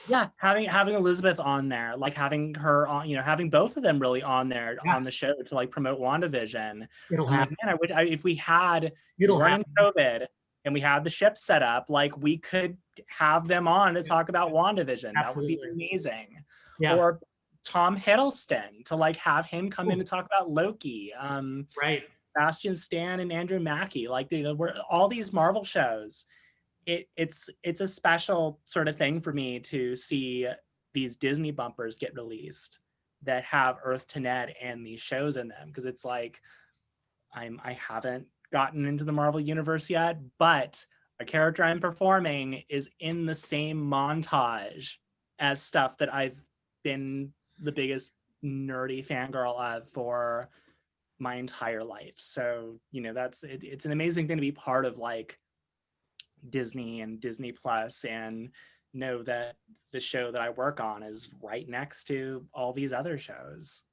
Yeah, having Elizabeth on there, like having her on, having both of them really on there on the show to like promote WandaVision.
It'll happen.
Man, if we had running COVID and we had the ship set up, like we could have them on to talk about WandaVision.
Absolutely.
That would be amazing.
Yeah.
Or Tom Hiddleston, to like have him come in to talk about Loki.
Right.
Sebastian Stan and Andrew Mackie, like we're all these Marvel shows. It's a special sort of thing for me to see these Disney bumpers get released that have Earth to Ned and these shows in them, because it's like I haven't gotten into the Marvel universe yet, but a character I'm performing is in the same montage as stuff that I've been the biggest nerdy fangirl of for my entire life. So it's an amazing thing to be part of, like Disney and Disney Plus, and know that the show that I work on is right next to all these other shows.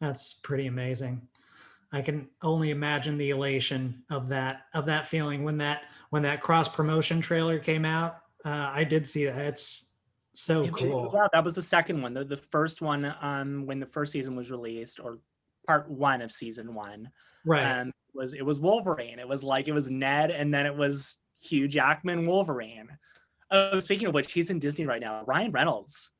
That's pretty amazing. I can only imagine the elation of that feeling when that cross promotion trailer came out. I did see that. It's so cool.
Yeah, that was the second one. The first one, when the first season was released, or part one of season one,
right?
It was Wolverine. It was Ned, and then it was Hugh Jackman Wolverine. Oh, speaking of which, he's in Disney right now. Ryan Reynolds.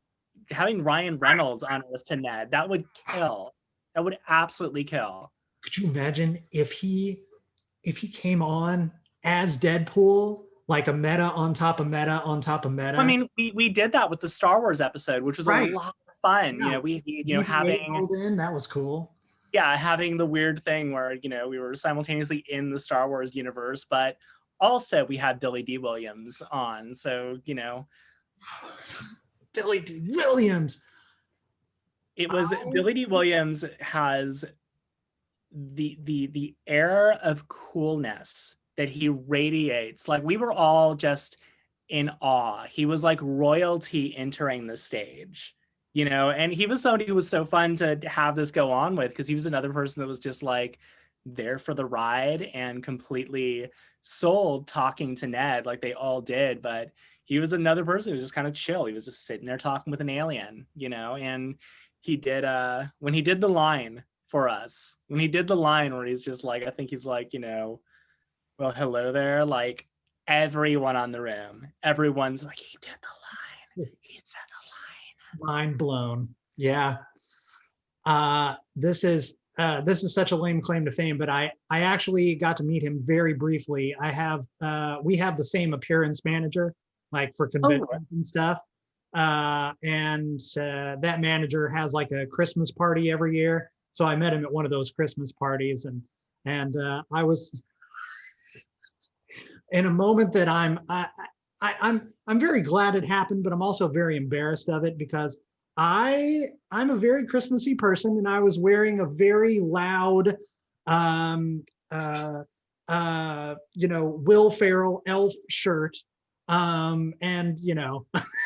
Having Ryan Reynolds on Earth to Ned, that would kill. That would absolutely kill.
Could you imagine if he came on as Deadpool, like a meta on top of meta on top of meta?
I mean, we did that with the Star Wars episode, which was a lot of fun.
Yeah,
Having
rolled in. That was cool.
having the weird thing where we were simultaneously in the Star Wars universe, but also we had Billy D. Williams on. So
Billy D. Williams.
It was Billy D. Williams has the air of coolness that he radiates. Like, we were all just in awe. He was like royalty entering the stage, and he was somebody who was so fun to have this go on with, because he was another person that was just like there for the ride and completely sold talking to Ned like they all did. But he was another person who was just kind of chill. He was just sitting there talking with an alien, and he did when he did the line for us, when he did the line where he's just like, I think he's like, well, hello there, like everyone on the room, everyone's like, he did the line, he said the
line. Mind blown. Yeah. This is such a lame claim to fame, but I actually got to meet him very briefly. We have the same appearance manager, like for conventions and stuff. And that manager has like a Christmas party every year. So I met him at one of those Christmas parties, and I was in a moment that I'm very glad it happened, but I'm also very embarrassed of it, because I'm a very Christmassy person, and I was wearing a very loud, Will Ferrell elf shirt. And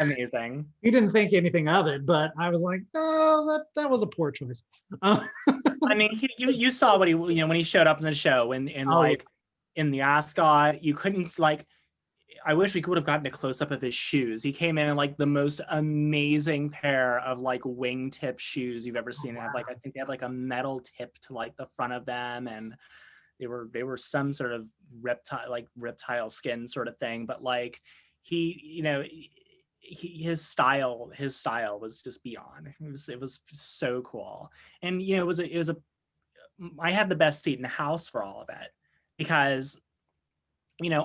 amazing.
He didn't think anything of it, but I was like, oh, that was a poor choice.
I mean, you saw what he, when he showed up in the show, and like in the ascot, you couldn't like. I wish we could have gotten a close up of his shoes. He came in like the most amazing pair of like wingtip shoes you've ever seen. Wow. I think they had like a metal tip to like the front of them, and they were some sort of reptile skin sort of thing. But like his style was just beyond. It was so cool. And I had the best seat in the house for all of it, because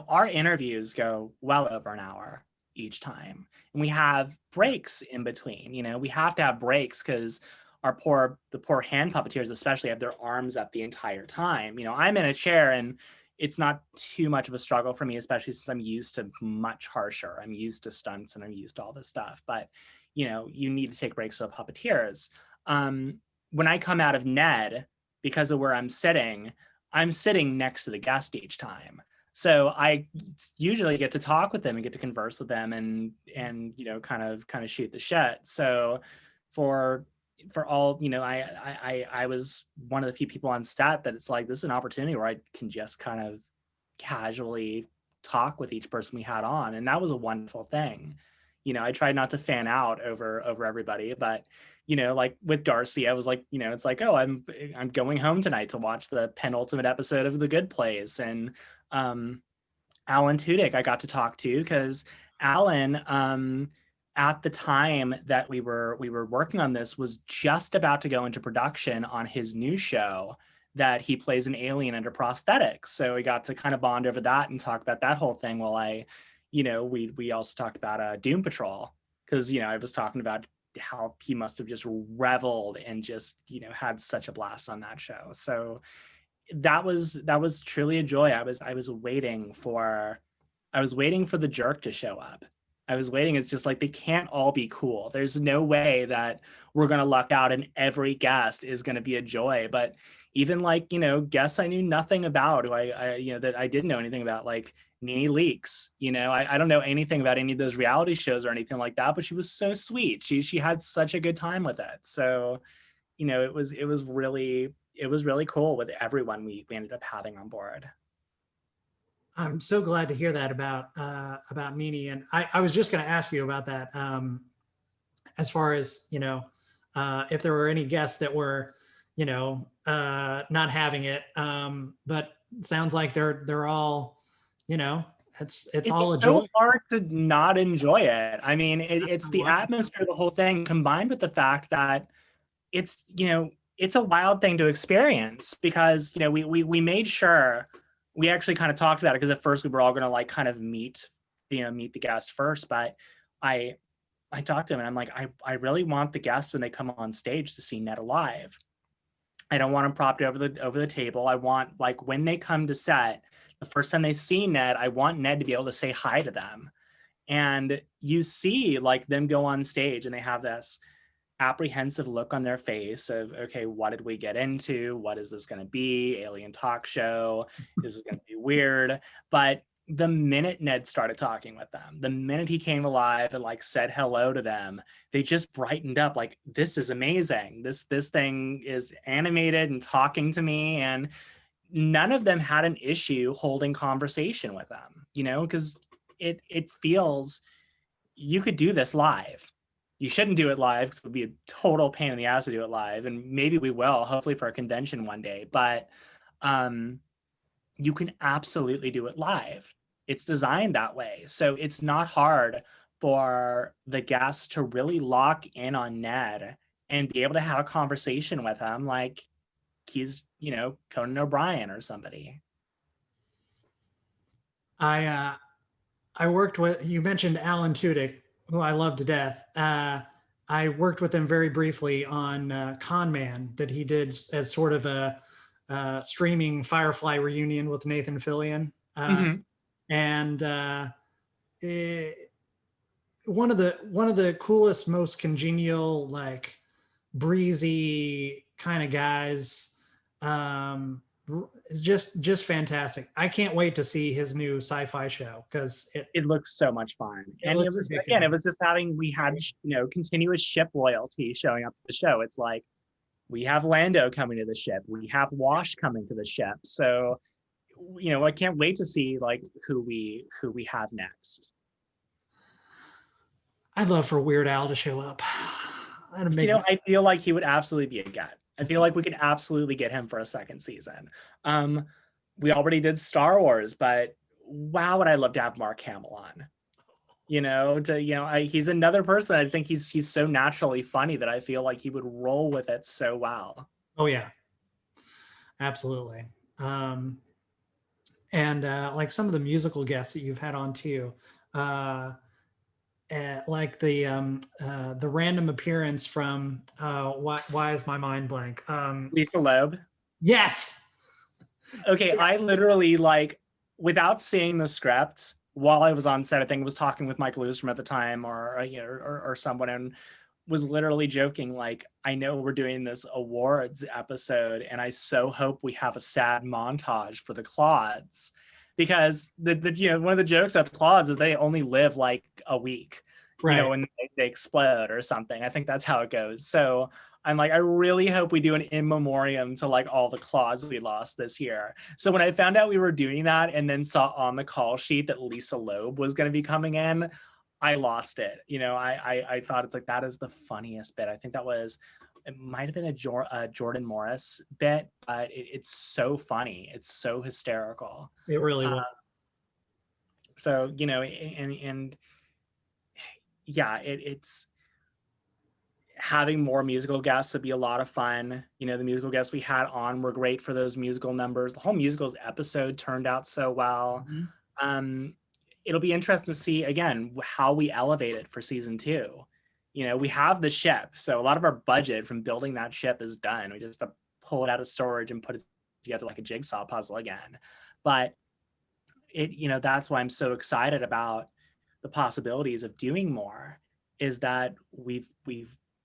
our interviews go well over an hour each time, and we have breaks in between. We have to have breaks, because the poor hand puppeteers especially have their arms up the entire time. I'm in a chair, and it's not too much of a struggle for me, especially since I'm used to much harsher. I'm used to stunts, and I'm used to all this stuff. But you need to take breaks for the puppeteers. When I come out of Ned, because of where I'm sitting next to the guest each time. So I usually get to talk with them and get to converse with them and kind of shoot the shit. So for all, I was one of the few people on set that it's like, this is an opportunity where I can just kind of casually talk with each person we had on. And that was a wonderful thing. I tried not to fan out over everybody, but like with Darcy, I was like, it's like, oh, I'm going home tonight to watch the penultimate episode of The Good Place. And Alan Tudyk I got to talk to, because Alan, at the time that we were working on this, was just about to go into production on his new show that he plays an alien under prosthetics. So we got to kind of bond over that and talk about that whole thing, while we also talked about Doom Patrol, because I was talking about how he must have just reveled and just had such a blast on that show. So that was truly a joy. I was waiting for the jerk to show up. I was waiting. It's just like, they can't all be cool. There's no way that we're going to luck out and every guest is going to be a joy. But even like, guests I knew nothing about, who that I didn't know anything about, like Nene Leakes, I don't know anything about any of those reality shows or anything like that, but she was so sweet. She had such a good time with it. So, it was really cool with everyone we ended up having on board.
I'm so glad to hear that about Nene. And I was just going to ask you about that, as far as, if there were any guests that were, not having it. But it sounds like they're all, it's all a joy.
So hard to not enjoy it. I mean, it's the atmosphere of the whole thing, combined with the fact that it's, it's a wild thing to experience, because, we made sure, we actually kind of talked about it, because at first we were all going to like kind of meet the guest first, but I I talked to him and I'm like, I really want the guests when they come on stage to see Ned alive. I don't want him propped over the table. I want, like, when they come to set, the first time they see Ned, I want Ned to be able to say hi to them. And you see like them go on stage and they have this apprehensive look on their face of, okay, what did we get into? What is this going to be? Alien talk show? Is it going to be weird? But the minute Ned started talking with them, the minute he came alive and like said hello to them, they just brightened up. Like, this is amazing. This thing is animated and talking to me. And none of them had an issue holding conversation with them, you know, because it feels, you could do this live. You shouldn't do it live because it would be a total pain in the ass to do it live. And maybe we will, hopefully for a convention one day. But you can absolutely do it live. It's designed that way. So it's not hard for the guests to really lock in on Ned and be able to have a conversation with him like he's, you know, Conan O'Brien or somebody.
I worked with, you mentioned Alan Tudyk, who I love to death. I worked with him very briefly on Con Man that he did as sort of a streaming Firefly reunion with Nathan Fillion.
Mm-hmm.
And one of the coolest, most congenial, like breezy kind of guys. Just fantastic. I can't wait to see his new sci-fi show because
it looks so much fun. And it
looks
was,
ridiculous.
again, it was just we had, you know, continuous ship loyalty showing up to the show. It's like, we have Lando coming to the ship, we have Wash coming to the ship. So, you know, I can't wait to see like who we have next.
I'd love for Weird Al to show up.
You know, I feel like he would absolutely be a get. I feel like we could absolutely get him for a second season. We already did Star Wars, but wow, would I love to have Mark Hamill on? You know, he's another person. I think he's so naturally funny that I feel like he would roll with it so well.
Oh yeah, absolutely. And like some of the musical guests that you've had on too, like the random appearance from why is my mind blank?
Lisa Loeb.
Yes.
Okay,
Yes.
I literally, like, without seeing the script while I was on set, I think I was talking with Mike Lewstrom at the time, or you know, or someone, and was literally joking, like, I know we're doing this awards episode, and I so hope we have a sad montage for the Claudes, because the you know, one of the jokes about the Claudes is they only live like a week,
Right.
You know, when they explode or something. I think that's how it goes. So I'm like, I really hope we do an in memoriam to like all the Claudes we lost this year. So when I found out we were doing that and then saw on the call sheet that Lisa Loeb was going to be coming in, I lost it. You know, I thought, it's like, that is the funniest bit. I think that was, it might have been a Jordan Morris bit, but it's so funny. It's so hysterical.
It really was.
So, you know, and yeah, it's having more musical guests would be a lot of fun. You know, the musical guests we had on were great for those musical numbers. The whole musicals episode turned out so well. Mm-hmm. It'll be interesting to see, again, how we elevate it for season 2. You know, we have the ship, so a lot of our budget from building that ship is done. We just have to pull it out of storage and put it together like a jigsaw puzzle again. But it, you know, that's why I'm so excited about the possibilities of doing more, is that we've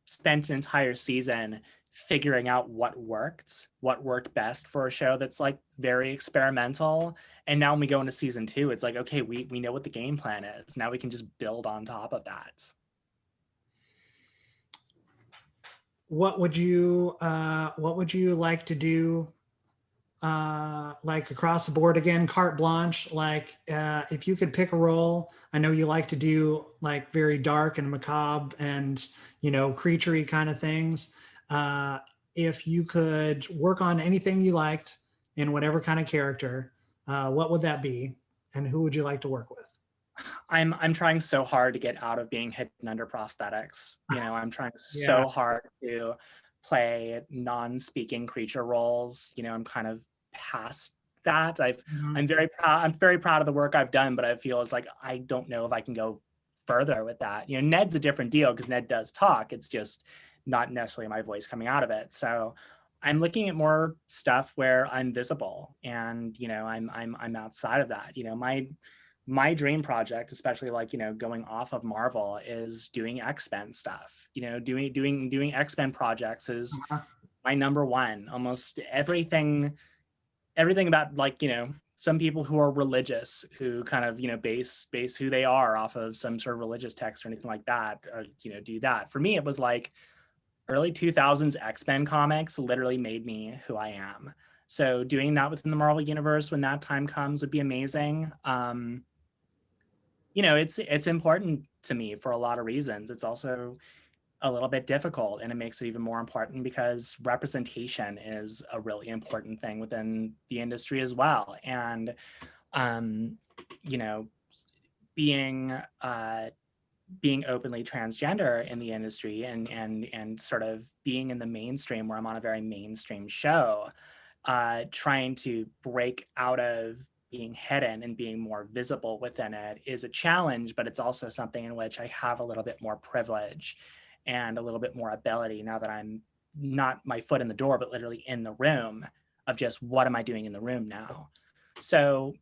spent an entire season figuring out what worked best for a show that's like very experimental. And now when we go into season 2, it's like, okay, we know what the game plan is. Now we can just build on top of that.
What would you like to do, like across the board, again, carte blanche, like if you could pick a role? I know you like to do like very dark and macabre and, you know, creaturey kind of things. If you could work on anything you liked in whatever kind of character, what would that be, and who would you like to work with?
I'm trying so hard to get out of being hidden under prosthetics. You know, I'm trying so hard to play non-speaking creature roles. You know, I'm kind of past that. I'm very proud of the work I've done, but I feel it's like, I don't know if I can go further with that. You know, Ned's a different deal because Ned does talk. It's just not necessarily my voice coming out of it. So I'm looking at more stuff where I'm visible, and you know, I'm outside of that. You know, my dream project, especially like, you know, going off of Marvel, is doing X-Men stuff. You know, doing X-Men projects is my number one. Almost everything about, like, you know, some people who are religious, who kind of, you know, base who they are off of some sort of religious text or anything like that, or, you know, do that. For me, it was like early 2000s X-Men comics literally made me who I am. So doing that within the Marvel universe when that time comes would be amazing. You know, it's important to me for a lot of reasons. It's also a little bit difficult, and it makes it even more important because representation is a really important thing within the industry as well. And you know, being being openly transgender in the industry, and sort of being in the mainstream, where I'm on a very mainstream show, trying to break out of being hidden and being more visible within it is a challenge, but it's also something in which I have a little bit more privilege and a little bit more ability now that I'm not my foot in the door, but literally in the room, of just what am I doing in the room now. So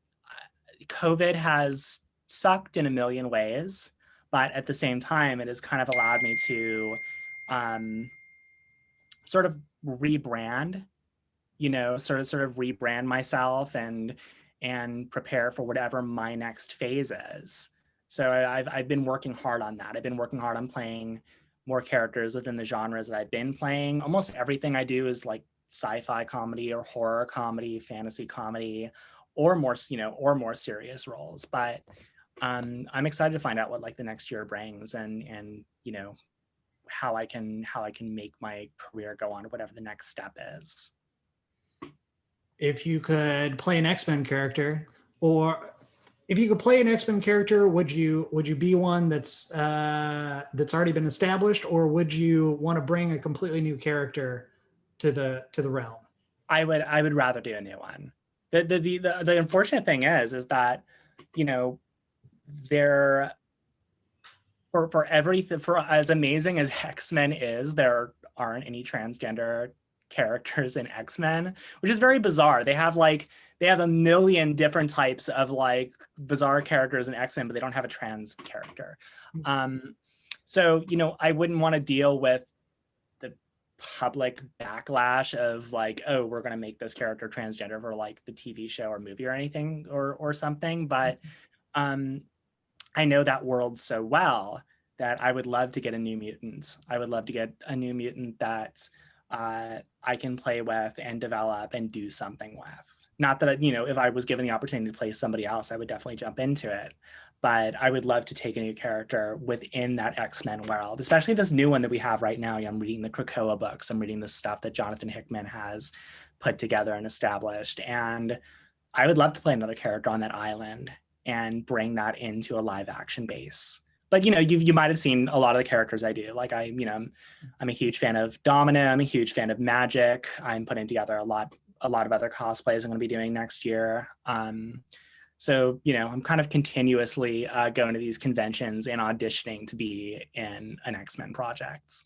COVID has sucked in a million ways, but at the same time, it has kind of allowed me to sort of rebrand, you know, sort of rebrand myself and prepare for whatever my next phase is. So I've been working hard on that. I've been working hard on playing more characters within the genres that I've been playing. Almost everything I do is like sci-fi comedy or horror comedy, fantasy comedy, or more, you know, or more serious roles. But I'm excited to find out what like the next year brings, and you know, how I can make my career go on to whatever the next step is.
If you could play an X-Men character, or if you could play an X-Men character, would you be one that's already been established, or would you want to bring a completely new character to the realm?
I would rather do a new one. The unfortunate thing is that, you know, there, for everything, for as amazing as X-Men is, there aren't any transgender characters in X-Men, which is very bizarre. They have a million different types of like bizarre characters in X-Men, but they don't have a trans character. So, you know, I wouldn't want to deal with the public backlash of like, oh, we're going to make this character transgender for like the TV show or movie or anything or something. But I know that world so well that I would love to get a new mutant. I would love to get a new mutant that I can play with and develop and do something with. Not that, you know, if I was given the opportunity to play somebody else, I would definitely jump into it. But I would love to take a new character within that X-Men world, especially this new one that we have right now. I'm reading the Krakoa books. I'm reading the stuff that Jonathan Hickman has put together and established. And I would love to play another character on that island and bring that into a live action base. But, you know, you might have seen a lot of the characters I do. Like I'm a huge fan of Domino. I'm a huge fan of Magic. I'm putting together a lot of other cosplays I'm going to be doing next year. So, you know, I'm kind of continuously going to these conventions and auditioning to be in an X-Men project.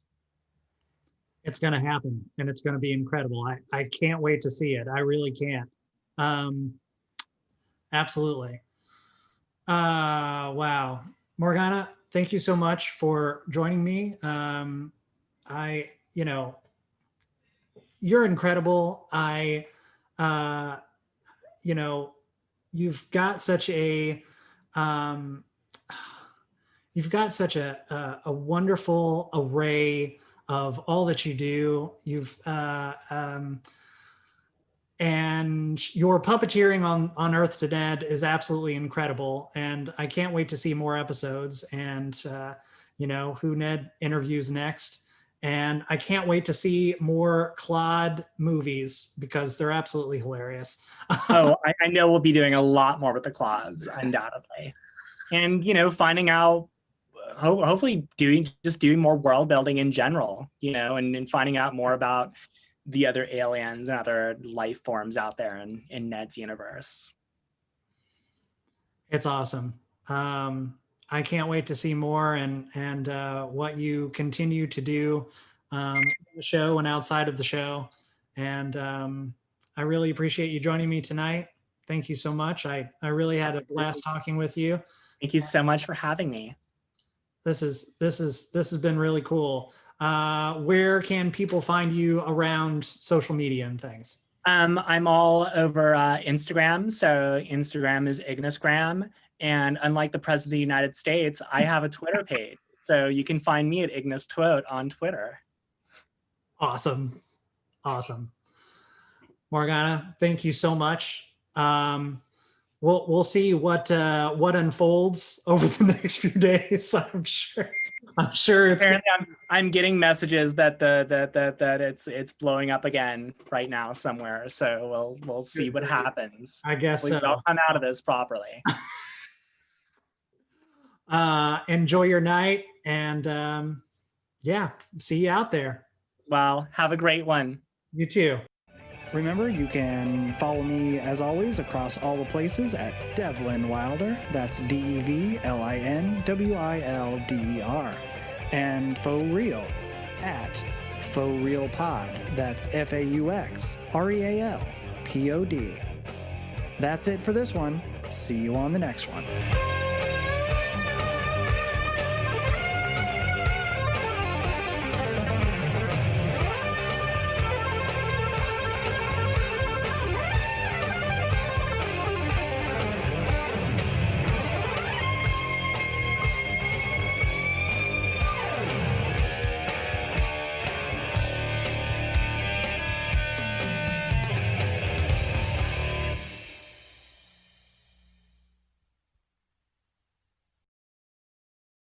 It's going to happen, and it's going to be incredible. I can't wait to see it. I really can't. Absolutely. Wow. Morgana, thank you so much for joining me. You know, you're incredible. You know, you've got such a, a wonderful array of all that you do. And your puppeteering on Earth to Dead is absolutely incredible, and I can't wait to see more episodes and you know, who Ned interviews next. And I can't wait to see more Claude movies because they're absolutely hilarious.
Oh, I know we'll be doing a lot more with the Claudes, undoubtedly. And, you know, finding out, hopefully doing more world building in general, you know, and finding out more about the other aliens and other life forms out there in Ned's universe.
It's awesome. I can't wait to see more and what you continue to do in the show and outside of the show. And I really appreciate you joining me tonight. Thank you so much. I really had a blast talking with you.
Thank you so much for having me.
This has been really cool. Where can people find you around social media and things?
I'm all over Instagram. So Instagram is Ignisgram. And unlike the President of the United States, I have a Twitter page. So you can find me at Ignis Twote on Twitter.
Awesome. Morgana, thank you so much. We'll see what unfolds over the next few days. I'm sure it's.
Apparently, I'm getting messages that that it's blowing up again right now somewhere. So we'll see what happens.
I guess
we'll come out of this properly.
Enjoy your night, and yeah, see you out there.
Well, have a great one.
You too. Remember, you can follow me as always across all the places at Devlin Wilder. That's DEVLINWILDER. And Faux Real at Faux Real Pod. That's FAUXREALPOD. That's it for this one. See you on the next one.